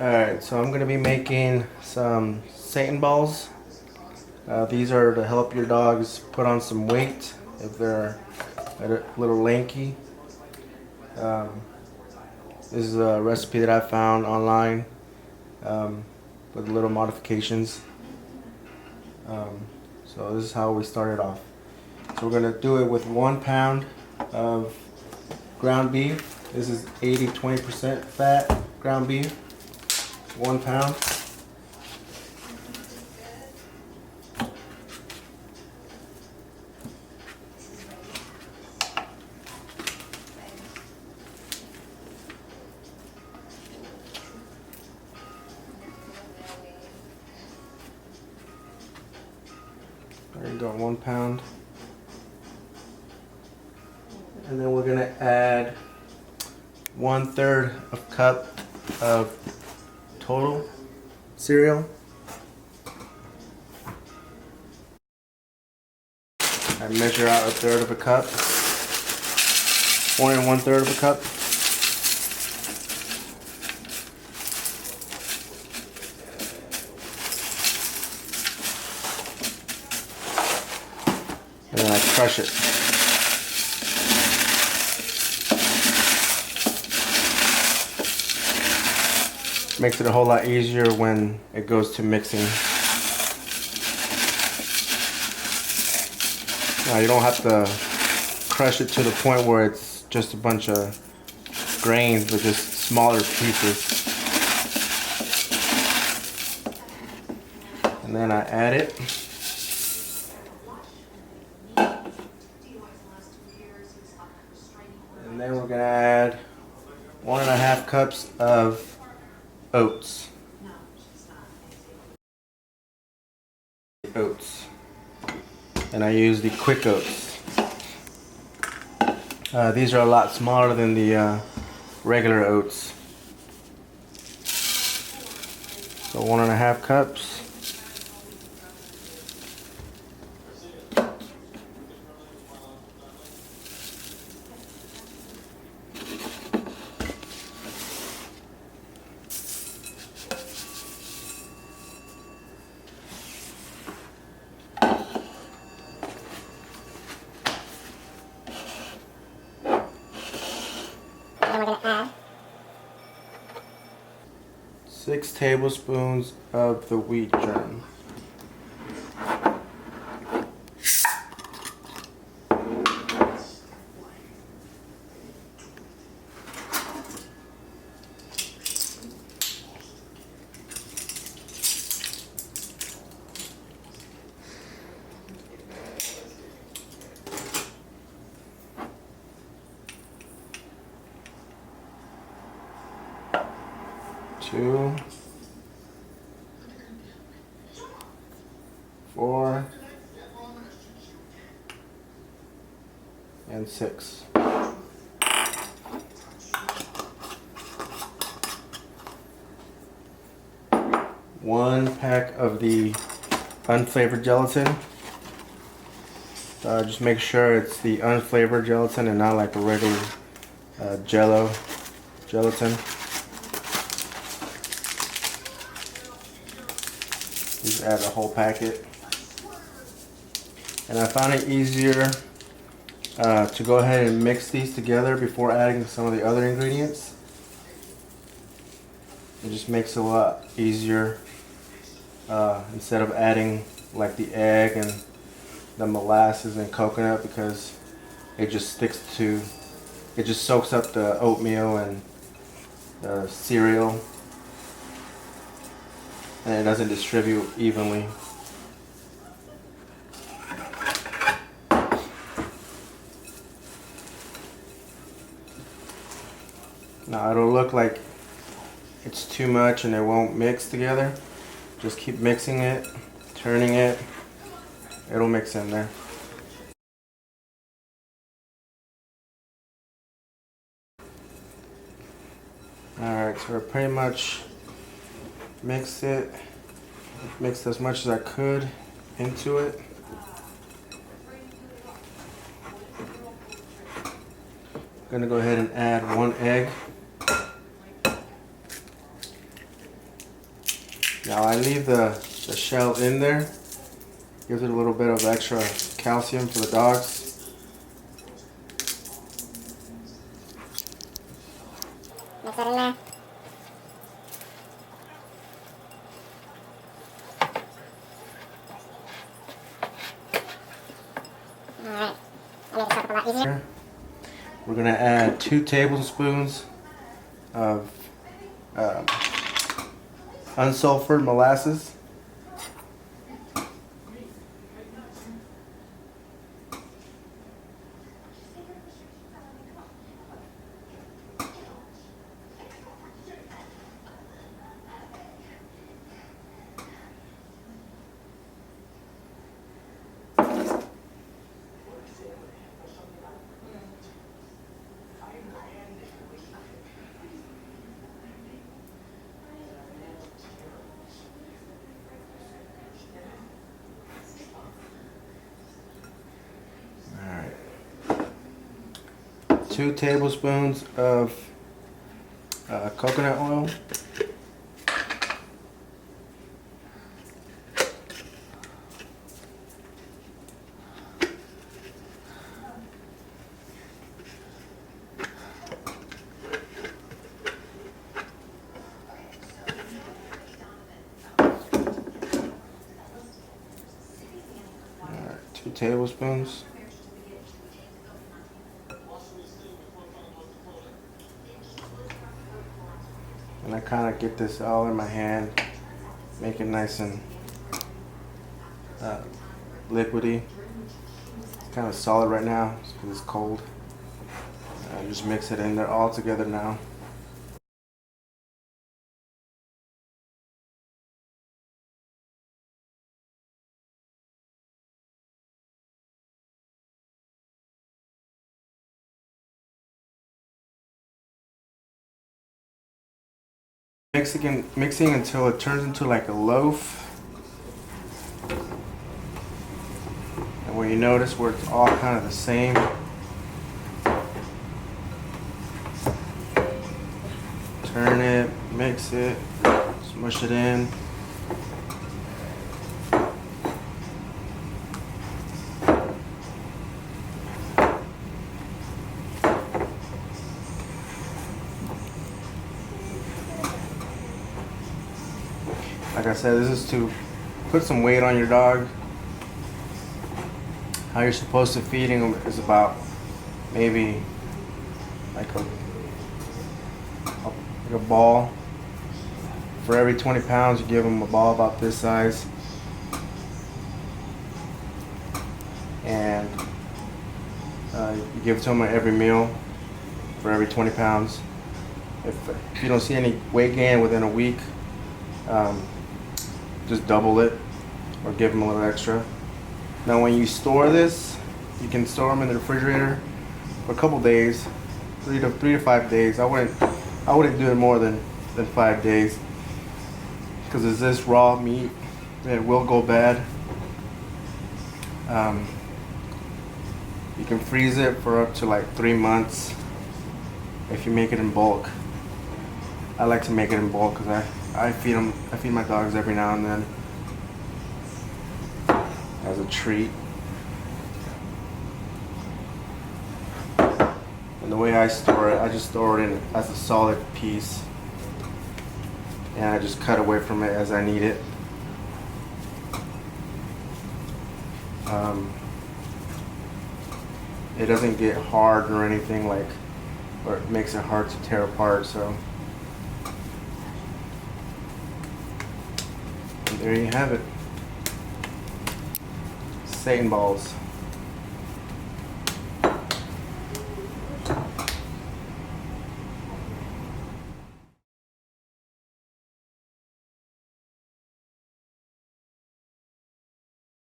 Alright, so I'm going to be making some Satin balls. These are to help your dogs put on some weight if they're a little lanky. Um, this is a recipe that I found online with little modifications. So this is how we started off. So we're going to do it with 1 pound of ground beef. This is 80-20% fat ground beef. 1 pound. There you go, 1 pound. And then we're gonna add 1/3 of cup of total cereal. I measure out 1/3 of a cup. 1 1/3 of a cup. And then I crush it. Makes it a whole lot easier when it goes to mixing. Now you don't have to crush it to the point where it's just a bunch of grains, but just smaller pieces. And then I add it. And then we're gonna add 1.5 cups of oats. And I use the quick oats. These are a lot smaller than the regular oats. So 1.5 cups. We're going to add 6 tablespoons of the wheat germ. Two, 4, and 6. One pack of the unflavored gelatin. Just make sure it's the unflavored gelatin and not like a regular gelatin. Just add a whole packet. And I found it easier to go ahead and mix these together before adding some of the other ingredients. It just makes it a lot easier instead of adding like the egg and the molasses and coconut, because it just soaks up the oatmeal and the cereal, and it doesn't distribute evenly. Now it'll look like it's too much and it won't mix together. Just keep mixing it, turning it. It'll mix in there. Alright, so I pretty much mixed it. Mixed as much as I could into it. I'm gonna go ahead and add 1 egg. Now I leave the shell in there. Gives it a little bit of extra calcium for the dogs. Mix that in there. Alright, I'll make this up a lot easier. We're going to add 2 tablespoons of unsulfured molasses. Alright. 2 tablespoons of coconut oil. Alright, 2 tablespoons. And I kind of get this all in my hand, make it nice and liquidy. It's kind of solid right now because it's cold. Just mix it in there all together now. Mixing until it turns into like a loaf. And where you notice where it's all kind of the same. Turn it, mix it, smush it in. Like I said, this is to put some weight on your dog. How you're supposed to feeding them is about maybe like a ball. For every 20 pounds, you give them a ball about this size. And you give it to them at every meal for every 20 pounds. If you don't see any weight gain within a week, just double it or give them a little extra. Now when you store this, you can store them in the refrigerator for a couple days, 3 to 5 days. I wouldn't do it more than 5 days, because it's this raw meat, it will go bad. You can freeze it for up to like 3 months if you make it in bulk. I like to make it in bulk because I feed my dogs every now and then as a treat. And the way I store it, I just store it in as a solid piece, and I just cut away from it as I need it. It doesn't get hard or anything or it makes it hard to tear apart. So and there you have it. Satin balls.